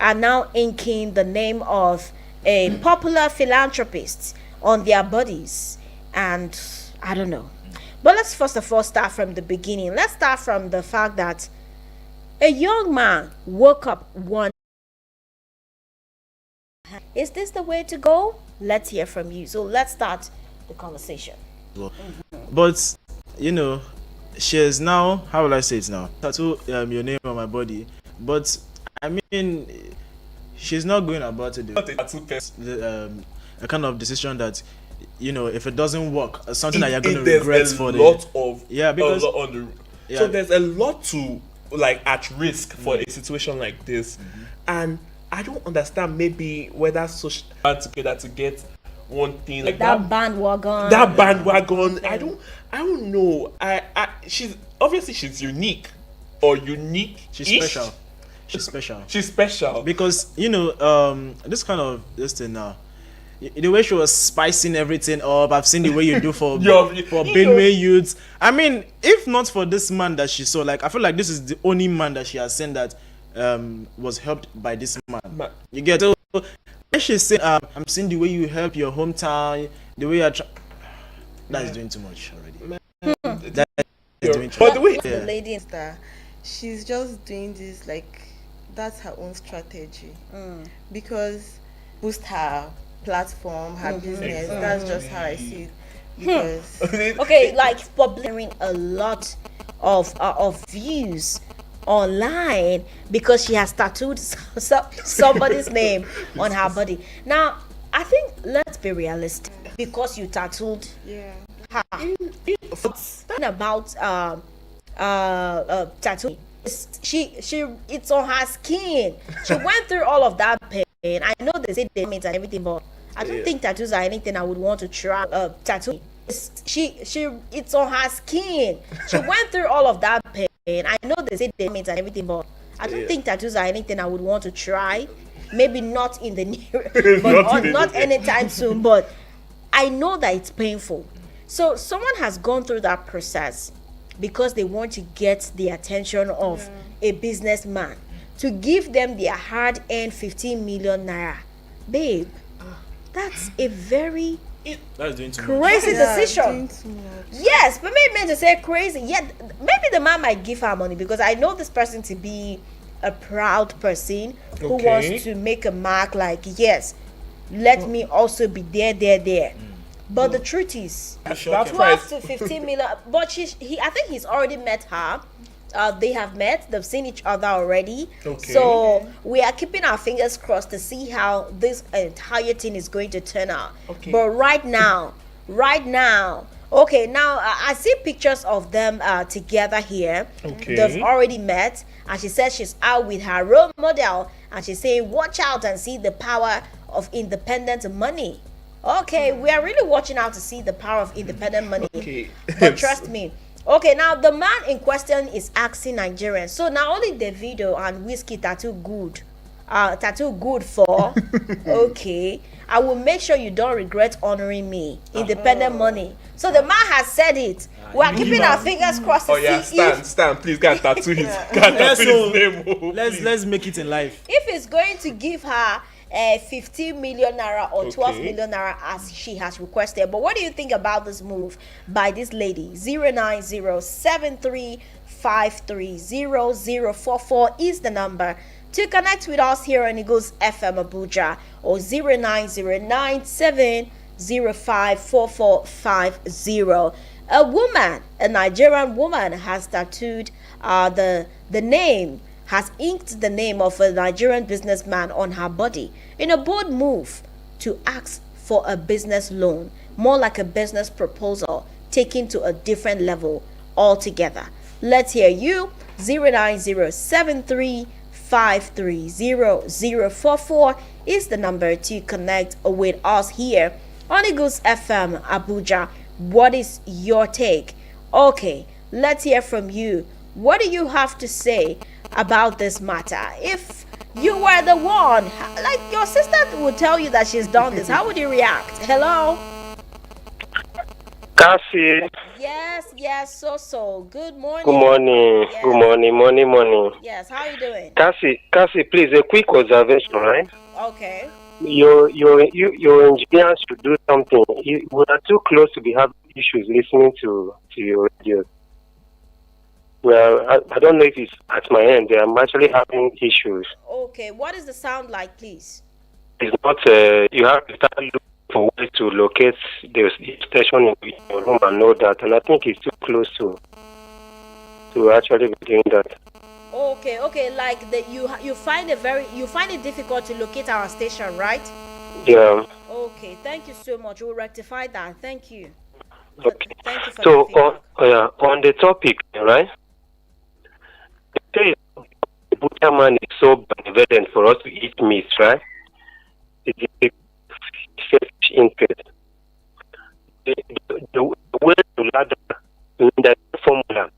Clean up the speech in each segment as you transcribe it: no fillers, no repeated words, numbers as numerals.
are now inking the name of a popular philanthropist on their bodies. And I don't know. But let's first of all start from the beginning. Let's start from the fact that a young man woke up one. Is this the way to go? Let's hear from you. So let's start the conversation. But she is now, how will I say it now? Tattoo your name on my body. But I mean, she's not going about it a kind of decision that if it doesn't work, something that you're going to regret for the lot of because so there's a lot to at risk for a situation like this, and I don't understand maybe whether social together to get one thing like that bandwagon. I don't know. She's obviously unique or unique. She's special because this kind of this thing now. The way she was spicing everything up, I've seen the way you do for Benue youths. I mean, if not for this man that she saw, I feel like this is the only man that she has seen that was helped by this man. You get it? When she said, "I'm seeing the way you help your hometown, the way that's doing too much already." That is doing too much. But the way the lady in Star, she's just doing this that's her own strategy because boost her platform, her business. That's just how I see it. Because okay, publishing a lot of views online because she has tattooed somebody's name on her body. Now, I think let's be realistic. Because you tattooed her, about tattoo. It's on her skin. She went through all of that pain. I know they say they mean and everything, but I don't think tattoos are anything I would want to try. Tattoo. It's on her skin. She went through all of that pain. I know they say they mean and everything, but I don't think tattoos are anything I would want to try. Maybe not in the near, but not anytime soon. But I know that it's painful. So someone has gone through that process because they want to get the attention of a businessman to give them their hard-earned 15 million naira. Babe, that's a very crazy decision. Yes, but maybe to say crazy. Yeah, maybe the man might give her money because I know this person to be a proud person who wants to make a mark. Yes, let me also be there. But the truth is, 12 to 15 million. But I think he's already met her. They have met. They've seen each other already. So we are keeping our fingers crossed to see how this entire thing is going to turn out. But right now, now I see pictures of them together here. They've already met, and she says she's out with her role model, and she's saying, "Watch out and see the power of independent money." We are really watching out to see the power of independent money. But trust me. Now the man in question is asking Nigerians. So not only Davido and Whiskey tattoo good for. I will make sure you don't regret honoring me. Independent money. So the man has said it. We are keeping our fingers crossed to see Stan, please can't tattoo his name. Let's make it in life. If it's going to give her 15 million naira or 12 million naira as she has requested. But what do you think about this move by this lady? 09073530044 is the number to connect with us here on Eagles FM Abuja, or 09097054450. A Nigerian woman has tattooed has inked the name of a Nigerian businessman on her body in a bold move to ask for a business loan, more like a business proposal, taken to a different level altogether. Let's hear you. 09073530044 is the number to connect with us here on Eagles FM Abuja. What is your take? Let's hear from you. What do you have to say about this matter? If you were the one, like your sister would tell you that she's done this, how would you react? Hello? Cassie. Yes. So. Good morning. Good morning. Yes. Good morning. Yes. How are you doing? Cassie, please, a quick observation, right? Okay. Your engineers should do something. We are too close to be having issues listening to your radio. Well, I don't know if it's at my end. I'm actually having issues. Okay. What is the sound like, please? It's not. You have to start looking for ways to locate the station in your room and know that. And I think it's too close to actually be doing that. Okay. Like you find it difficult to locate our station, right? Yeah. Okay. Thank you so much. We'll rectify that. Thank you. Okay. Thank you for So the feedback. on the topic, right? The butcher man is so benevolent for us to eat meat, right? It is a selfish interest. The way to ladder in that formula,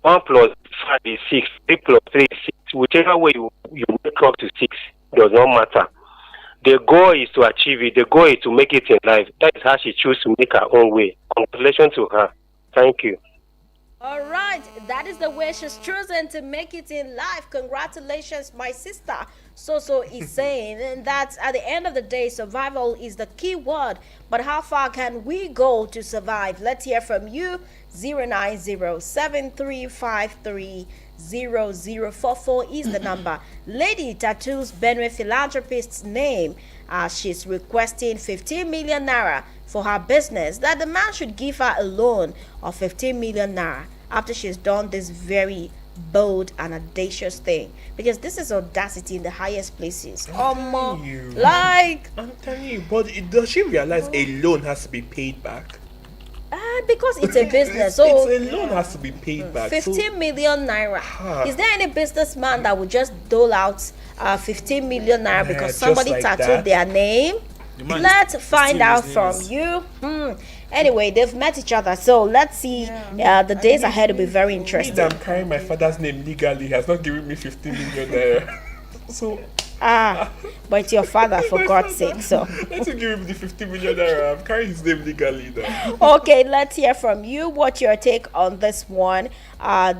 1 plus 5 is 6, 3 plus 3 is 6. Whichever way you make up to 6 does not matter. The goal is to achieve it. The goal is to make it in life. That is how she chose to make her own way. Congratulations to her. Thank you. All right, that is the way she's chosen to make it in life. Congratulations, my sister. So is saying that at the end of the day, survival is the key word. But how far can we go to survive? Let's hear from you. 09073530044 is the number. Lady tattoos Benue Philanthropist's name. She's requesting 15 million naira for her business, that the man should give her a loan of 15 million naira after she's done this very bold and audacious thing, because this is audacity in the highest places. I'm telling you, but does she realize a loan has to be paid back? Because it's a business, a loan has to be paid back. 15 million naira. Is there any businessman that would just dole out 15 million naira because somebody like tattooed that? their name? Let's find out from you. Anyway, they've met each other, so let's see. The days ahead will be very interesting. I'm carrying my father's name legally. He has not given me 15 million naira. So but it's your father, for God's sake. So let's give him the 50 million naira. I'm carrying his name legally now. Okay, let's hear from you. What's your take on this one?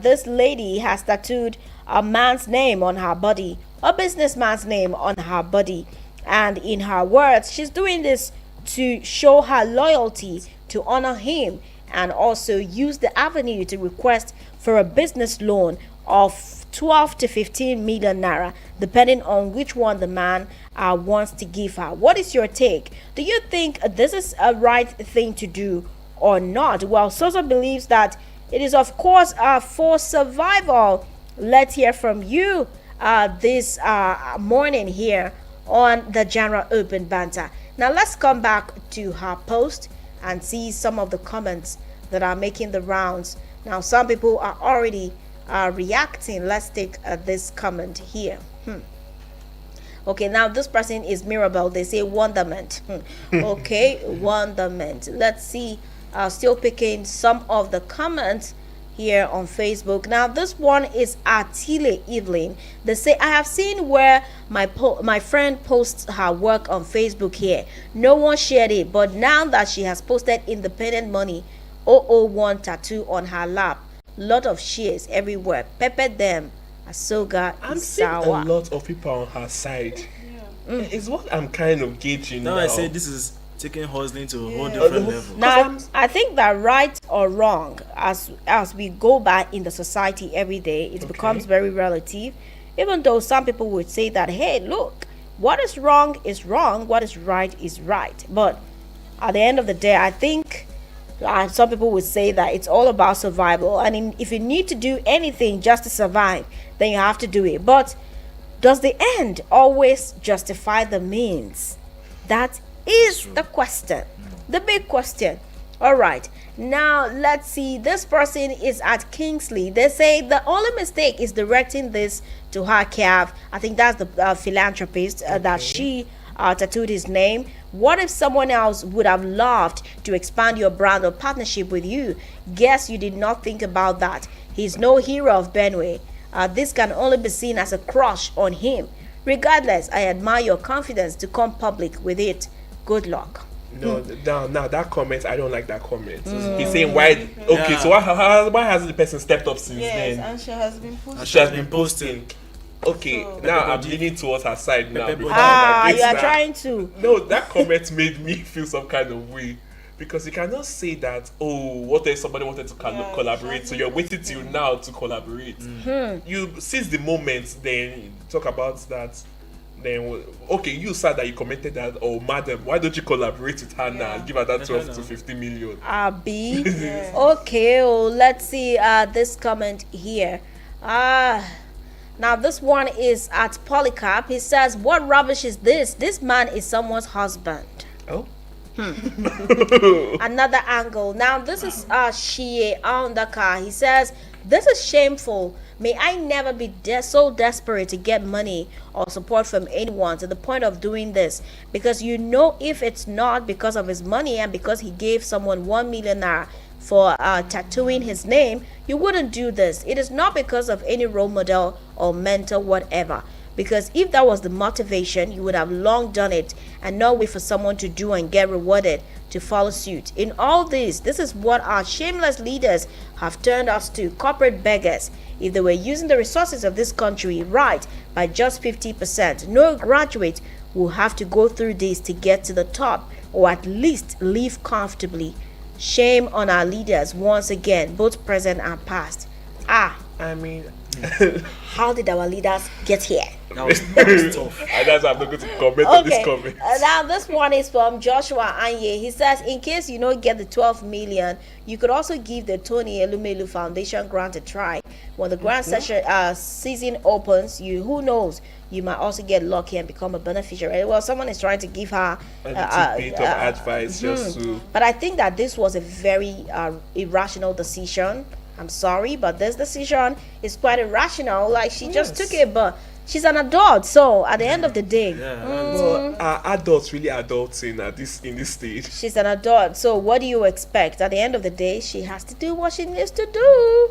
This lady has tattooed a man's name on her body, a businessman's name on her body, and in her words, she's doing this to show her loyalty, to honor him, and also use the avenue to request for a business loan of 12 to 15 million naira, depending on which one the man wants to give her. What is your take? Do you think this is a right thing to do or not? Well, Sosa believes that it is, of course, for survival. Let's hear from you this morning here on the General Open Banter. Now let's come back to her post and see some of the comments that are making the rounds. Now some people are already reacting. Let's take this comment here. Okay, now this person is Mirabel. They say wonderment. Okay, wonderment. Let's see. Still picking some of the comments here on Facebook. Now this one is Atile Evelyn. They say, I have seen where my friend posts her work on Facebook here. No one shared it, but now that she has posted independent money 001 tattoo on her lap, lot of shares everywhere. Pepper them. Asoga I'm seeing a Isawa. lot of people on her side. It's what I'm kind of gauging now. Now I say this is taking hustling to a whole different level. Now, I think that right or wrong, as we go by in the society every day, it becomes very relative. Even though some people would say that, hey, look, what is wrong, what is right. But at the end of the day, I think some people would say that it's all about survival. And if you need to do anything just to survive, then you have to do it. But does the end always justify the means? That is the question, the big question. All right, now let's see. This person is at Kingsley. They say the only mistake is directing this to her calf. I think that's the philanthropist that she tattooed his name. What if someone else would have loved to expand your brand or partnership with you? Guess you did not think about that. He's no hero of Benue. This can only be seen as a crush on him. Regardless, I admire your confidence to come public with it. Good luck. No, now that comment, I don't like that comment. He's saying why? Okay, so why hasn't the person stepped up since then? Yes, and she has been posting. She has been posting. Okay, so, now I'm leaning towards her side now. You are trying to. No, that comment made me feel some kind of way. Because you cannot say that, what if somebody wanted to collaborate, so you're waiting till now to collaborate. You seize the moment, then talk about that. Then, okay, you said that you commented that, madam, why don't you collaborate with her now and give her that 12 to 50 million? Okay, let's see this comment here. Now this one is at Polycarp. He says, what rubbish is this? This man is someone's husband. Oh. Another angle. Now this is Shie on the car. He says, this is shameful. May I never be so desperate to get money or support from anyone to the point of doing this, because if it's not because of his money and because he gave someone 1 million naira for tattooing his name, you wouldn't do this. It is not because of any role model or mentor, whatever. Because if that was the motivation, you would have long done it and not wait for someone to do and get rewarded to follow suit. In all this is what our shameless leaders have turned us to, corporate beggars. If they were using the resources of this country right by just 50%, no graduate will have to go through this to get to the top, or at least live comfortably. Shame on our leaders once again, both present and past. I mean, how did our leaders get here? That was tough. And that's why I'm not going to comment on this comment. Now this one is from Joshua Anye. He says, in case you don't get the 12 million, you could also give the Tony Elumelu Foundation grant a try. When the grant season opens, who knows, you might also get lucky and become a beneficiary. Well, someone is trying to give her a bit of advice just to. But I think that this was a very irrational decision. I'm sorry, but this decision is quite irrational. Like, she just took it, but she's an adult, so at the end of the day, well, are adults really adulting in this stage? She's an adult, so what do you expect? At the end of the day, she has to do what she needs to do.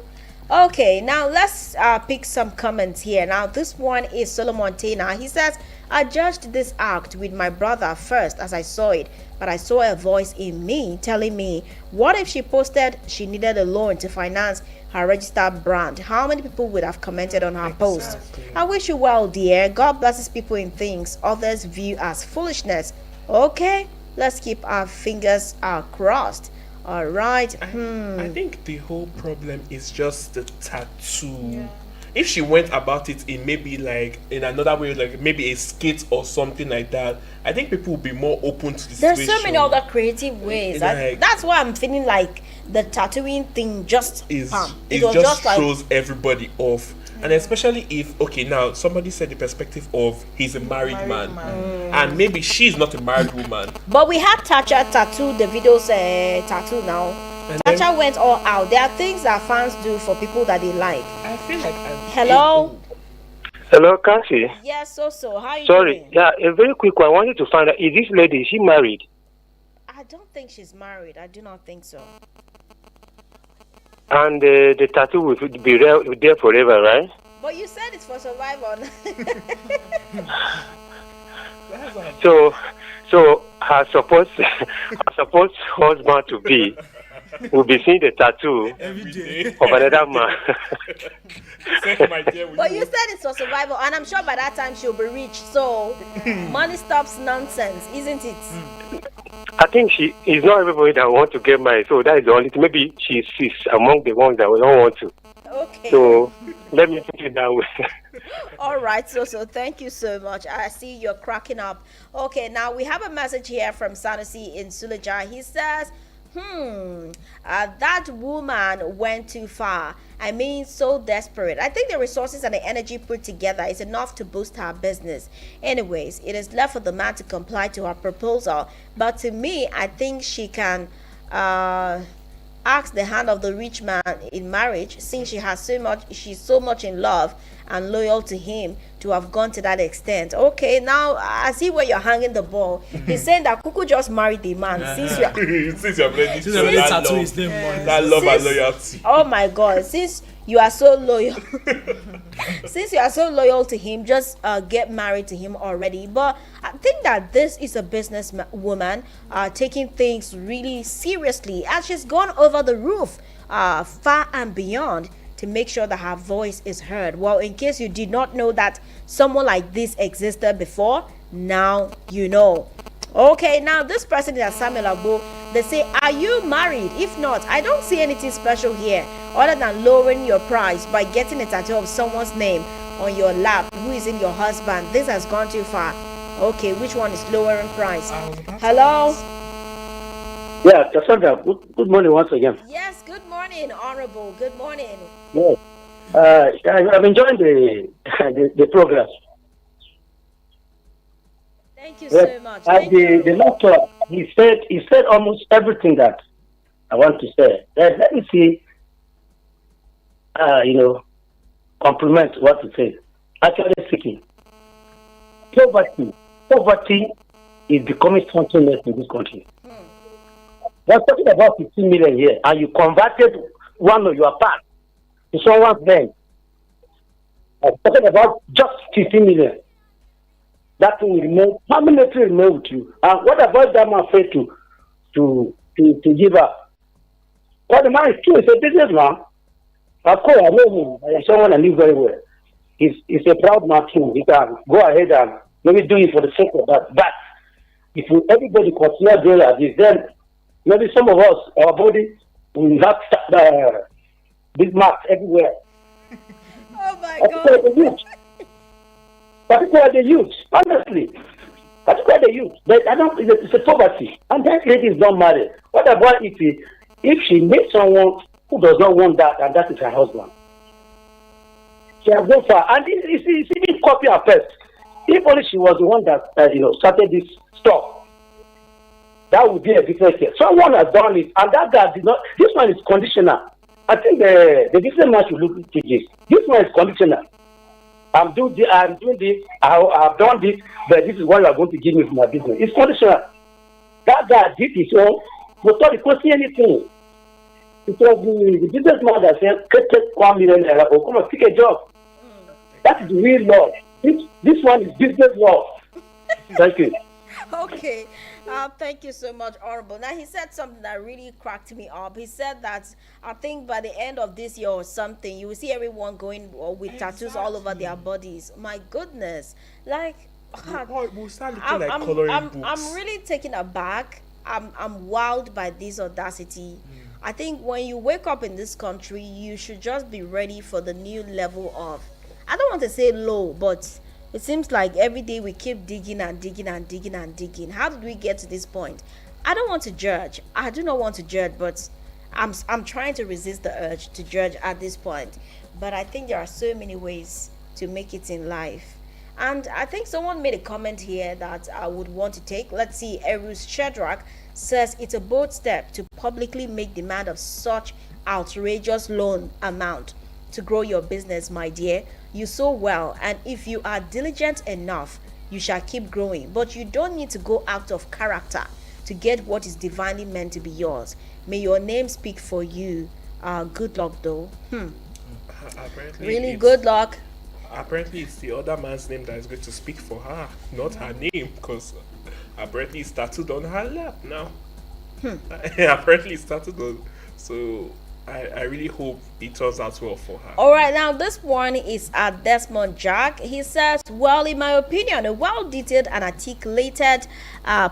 Okay, now let's pick some comments here. Now this one is Solomon Tena. He says, I judged this act with my brother first as I saw it, but I saw a voice in me telling me, what if she posted she needed a loan to finance her registered brand? How many people would have commented on her post? I wish you well, dear. God blesses people in things others view as foolishness. Okay, let's keep our fingers crossed. All right. I think the whole problem is just the tattoo. If she went about it in maybe like in another way, like maybe a skit or something like that, I think people will be more open to the situation. There's so many other creative ways. That's why I'm feeling like the tattooing thing just throws everybody off. And especially if, okay, now somebody said the perspective of he's a married man. And maybe she's not a married woman. But we had Tacha tattoo the video's tattoo now. Tacha went all out. There are things that fans do for people that they like. I feel like Hello? Hello, Cassie. Yes, so how are you Sorry, doing? yeah, a very quick one. I wanted to find out, is this lady, is she married? I don't think she's married. I do not think so. And the tattoo will be there forever, right? But you said it's for survival. So her supposed husband to be will be seeing the tattoo of another man. But you said it's for survival, and I'm sure by that time she'll be rich. So money stops nonsense, isn't it? I think it's not everybody that want to get married, so that is the only thing. Maybe she's among the ones that we don't want to. Okay. So let me put it that way. All right, so thank you so much. I see you're cracking up. Okay, now we have a message here from Sanusi in Suleja. He says, that woman went too far. I mean, so desperate. I think the resources and the energy put together is enough to boost her business. Anyways, it is left for the man to comply to her proposal. But to me, I think she can ask the hand of the rich man in marriage, since she's so much in love and loyal to him to have gone to that extent. Okay, now I see where you're hanging the ball. He's saying that Kuku just married the man. Since you're ready to tattoo his name, that love and loyalty. Oh my God, since you are so loyal. Since you are so loyal to him, just get married to him already. But I think that this is a business woman taking things really seriously, and she's gone over the roof, far and beyond, to make sure that her voice is heard. Well, in case you did not know that someone like this existed before, now you know. Okay, now this person is Samuel Agbo. They say, are you married? If not, I don't see anything special here other than lowering your price by getting a tattoo of someone's name on your lap who isn't your husband. This has gone too far. Okay, which one is lowering price? Hello? Yeah, Cassandra, good morning once again. Yes, good morning, Honorable. Good morning. Yes. I'm enjoying the progress. Thank you so much. The doctor, he said almost everything that I want to say. Let me see, compliment what to say. Actually speaking, poverty is becoming something else in this country. We're talking about 15 million here, and you converted one of your parts to someone's name. I'm talking about just 15 million. That will remain permanently remain with you. And what about that man afraid to give up? But the man is true, he's a businessman. Of course, I know him. I am someone I knew very well. He's a proud man too. He can go ahead and maybe do it for the sake of that. But if everybody continue doing like this, then maybe some of us, our body will have big marks everywhere. Oh my God. Particularly the youth, honestly. Particularly the youth. But it's a poverty. And that lady is not married. What about if she meets someone who does not want that, and that is her husband? She has gone far. And it's even copy and paste. If only she was the one that started this stuff, that would be a different case. Someone has done it, and that guy did not. This one is conditional. I think the businessman should look into this. This one is conditional. I'm doing this, I've done this, but this is what you are going to give me for my business. It's conditional. That guy did his own without requesting anything. It was the businessman that said, take 1 million or come and pick a job. That is real law. This one is business law. Thank you. Okay. Thank you so much, Honorable. Now, he said something that really cracked me up. He said that I think by the end of this year or something, you will see everyone going with tattoos all over their bodies. My goodness. Like, we'll start looking like coloring books. I'm really taken aback. I'm wowed by this audacity. I think when you wake up in this country, you should just be ready for the new level of, I don't want to say low, but it seems like every day we keep digging and digging and digging and digging. How did we get to this point? I don't want to judge. I do not want to judge, but I'm trying to resist the urge to judge at this point. But I think there are so many ways to make it in life. And I think someone made a comment here that I would want to take. Let's see. Erus Shadrach says it's a bold step to publicly make demand of such outrageous loan amount to grow your business, my dear. You so well, and if you are diligent enough, you shall keep growing. But you don't need to go out of character to get what is divinely meant to be yours. May your name speak for you. Good luck, though. Really good luck. Apparently, it's the other man's name that is going to speak for her, not her name, because apparently it's tattooed on her lap now. Apparently it's tattooed on. So I really hope it turns out well for her. All right, now this one is Desmond Jack. He says, well, in my opinion, a well-detailed and articulated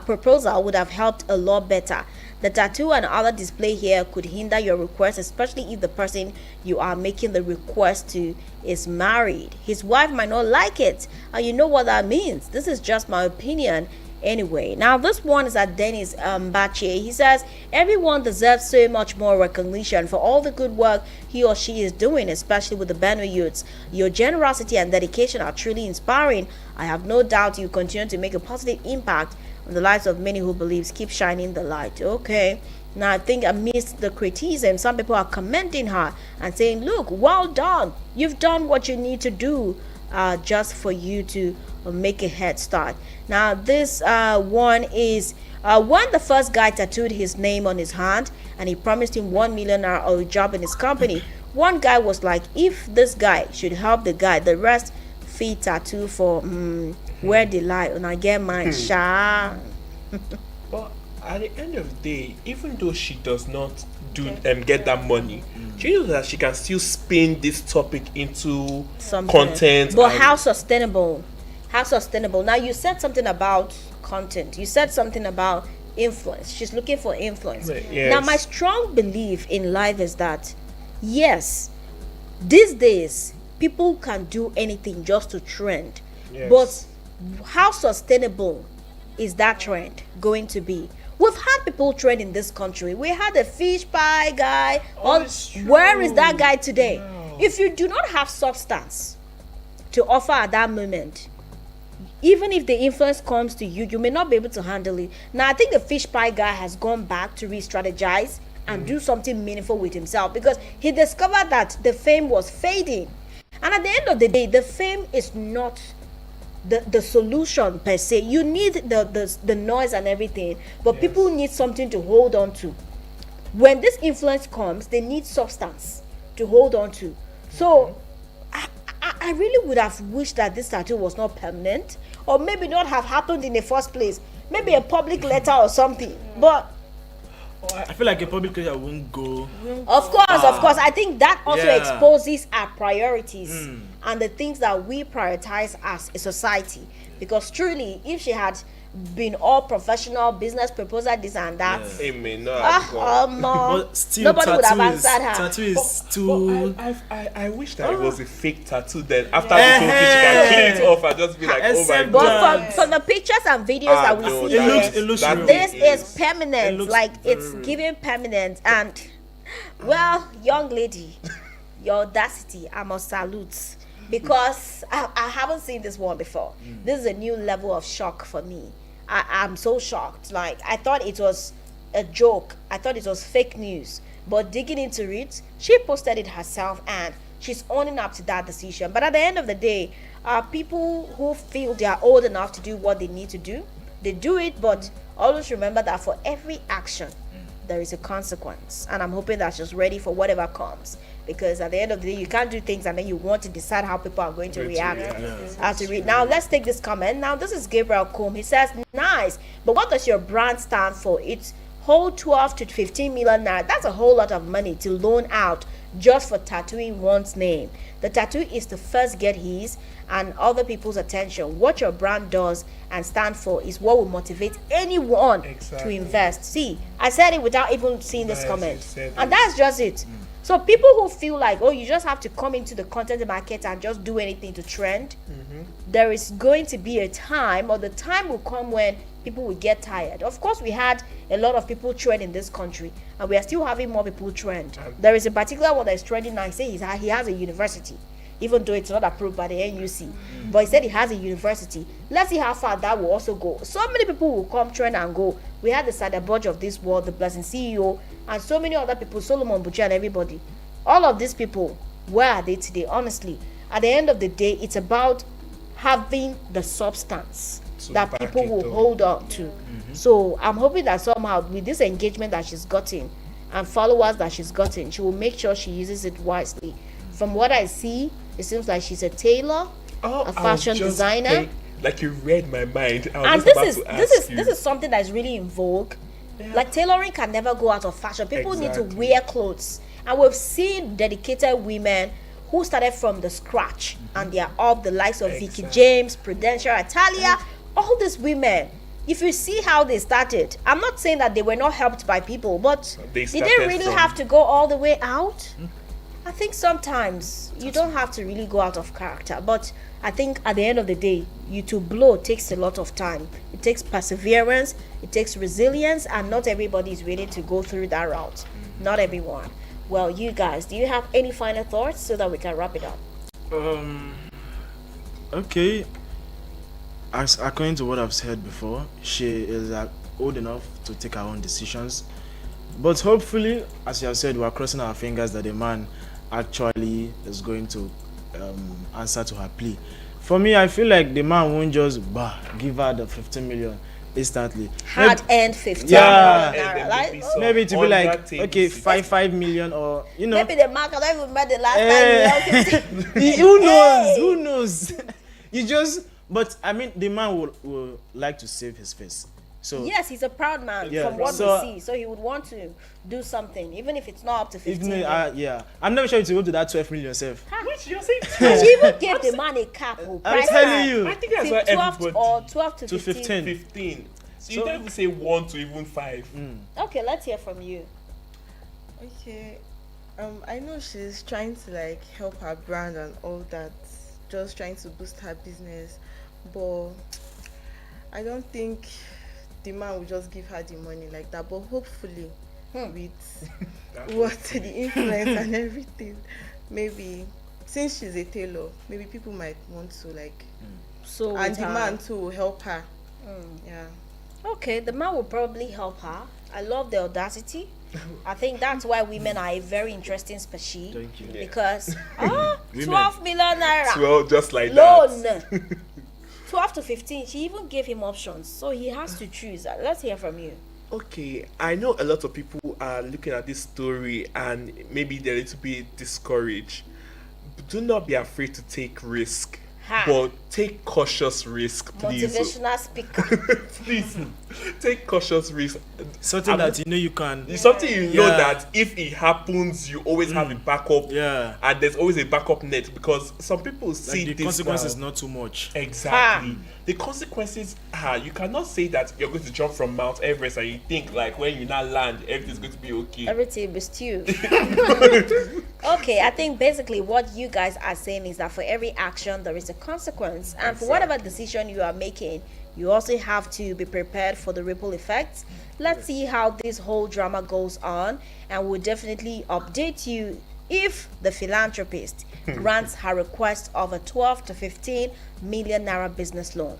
proposal would have helped a lot better. The tattoo and other display here could hinder your request, especially if the person you are making the request to is married. His wife might not like it, and you know what that means. This is just my opinion. Anyway, now this one is at Dennis Mbache. He says, everyone deserves so much more recognition for all the good work he or she is doing, especially with the Benue youths. Your generosity and dedication are truly inspiring. I have no doubt you continue to make a positive impact on the lives of many who believes. Keep shining the light. Okay. Now, I think amidst the criticism, some people are commending her and saying, look, well done. You've done what you need to do just for you to make a head start. Now, this one is when the first guy tattooed his name on his hand and he promised him 1 million or a job in his company, one guy was like, if this guy should help the guy, the rest feed tattoo for where they lie, and I get mine. Sha. But at the end of the day, even though she does not get that money, she knows that she can still spin this topic into Something. content. But how sustainable? How sustainable? Now you said something about content. You said something about influence. She's looking for influence. Yes. Now my strong belief in life is that yes, these days people can do anything just to trend. Yes. But how sustainable is that trend going to be? We've had people trend in this country. We had a fish pie guy. Where is that guy today? No. If you do not have substance to offer at that moment, even if the influence comes to you, you may not be able to handle it. Now, I think the fish pie guy has gone back to re-strategize and do something meaningful with himself, because he discovered that the fame was fading. And at the end of the day, the fame is not the solution per se. You need the noise and everything, but people need something to hold on to. When this influence comes, they need substance to hold on to. So I really would have wished that this tattoo was not permanent, or maybe not have happened in the first place. Maybe a public letter or something. But I feel like a public letter won't go. of course, I think that also Yeah. exposes our priorities and the things that we prioritize as a society. Because truly, if she had been all professional, business proposal, this and that, Amen. No, But still, nobody would have answered her. tattoo is too. I wish that it was a fake tattoo. Then after this whole thing, she can clean it off and just be like, oh my Except But god. from the pictures and videos that we no, see, it looks that real. this thing is permanent. It looks Like it's giving permanent. And well, young lady, your audacity, I must salute, because I haven't seen this one before. This is a new level of shock for me. I'm so shocked. Like, I thought it was a joke, I thought it was fake news, but digging into it, she posted it herself and she's owning up to that decision. But at the end of the day, people who feel they are old enough to do what they need to do, they do it. But always remember that for every action there is a consequence, and I'm hoping that she's ready for whatever comes, because at the end of the day, you can't do things and then you want to decide how people are going to react after it. Now let's take this comment. Now this is Gabriel Combe. He says, nice, but what does your brand stand for? It's whole 12 to 15 million naira. That's a whole lot of money to loan out just for tattooing one's name. The tattoo is to first get his and other people's attention. What your brand does and stand for is what will motivate anyone to invest. See, I said it without even seeing this comment, and that's just it. So people who feel like, oh, you just have to come into the content market and just do anything to trend, there is going to be a time, or the time will come when people will get tired. Of course, we had a lot of people trend in this country, and we are still having more people trend. There is a particular one that is trending now. He says he has a university, even though it's not approved by the NUC. But he said he has a university. Let's see how far that will also go. So many people will come, trend, and go. We had the Sadaboj of this world, the Blessing CEO, and so many other people, Solomon Buchi and everybody. All of these people, where are they today? Honestly, at the end of the day, it's about having the substance that people will hold on to. So I'm hoping that somehow with this engagement that she's gotten and followers that she's gotten, she will make sure she uses it wisely. From what I see, it seems like she's a tailor, a fashion designer. Like you read my mind. And this is something that is really in vogue. Like tailoring can never go out of fashion. People need to wear clothes, and we've seen dedicated women who started from the scratch and they are up, the likes of Vicky James, Prudential, Italia, all these women. If you see how they started, I'm not saying that they were not helped by people, but did they really have to go all the way out? I think sometimes you don't have to really go out of character, but I think at the end of the day, you to blow takes a lot of time. It takes perseverance, it takes resilience, and not everybody is ready to go through that route. Not everyone. Well, you guys, do you have any final thoughts so that we can wrap it up? Okay. As according to what I've said before, she is old enough to take her own decisions. But hopefully, as you have said, we are crossing our fingers that the man actually is going to answer to her plea. For me, I feel like the man won't just give her the 15 million. instantly. Hard earned 15 Yeah. million And naira. then Like, maybe some Maybe to be under like, table okay, six. 5 million, or maybe the mark, I don't even remember the last Eh. time you held 15. Who knows? Hey. Who knows? You just, but I mean, the man will like to save his face. So Yes, he's a proud man Yeah, from what so- we see. So he would want to do something, even if it's not up to 15 even million. yeah, I'm never sure it will go to that 12 million yourself. Which you're saying And she even gave the man a cap. I'm telling you. I think that's why 12 everybody or 12 to To 15. 15. 15. So you So- don't even say 1 to even 5. Okay, let's hear from you. Okay. I know she's trying to like help her brand and all that, just trying to boost her business, but I don't think the man will just give her the money like that. But hopefully, with what the influence and everything, maybe since she's a tailor, maybe people might want to like, So and with the her- man too will help her. Yeah. Okay, the man will probably help her. I love the audacity. I think that's why women are a very interesting species. Thank you. Because 12 Women. million naira Well, just like loan. that. 12 to 15. She even gave him options, so he has to choose. Let's hear from you. Okay, I know a lot of people are looking at this story and maybe they're a little bit discouraged. Do not be afraid to take risk, Ha. but take cautious risk, please. Motivational speaker. Please, take cautious risk. Something that you know you can. It's something you know Yeah. that if it happens, you always have a backup. Yeah. And there's always a backup net because some people see Like the this consequence now. is not too much. Exactly. The consequences are you cannot say that you're going to jump from Mount Everest and you think like when you now land everything's going to be okay. Everything is stew. Okay, I think basically what you guys are saying is that for every action there is a consequence, and for whatever decision you are making, you also have to be prepared for the ripple effects. Let's see how this whole drama goes on, and we'll definitely update you if the philanthropist grants her request of a 12 to 15 million naira business loan.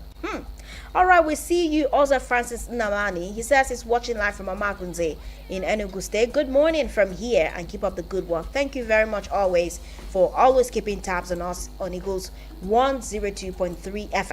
All right, we see you also, Francis Namani. He says he's watching live from Amakunze in Enugu State. Good morning from here and keep up the good work. Thank you very much always for always keeping tabs on us on Eagles 102.3 FM.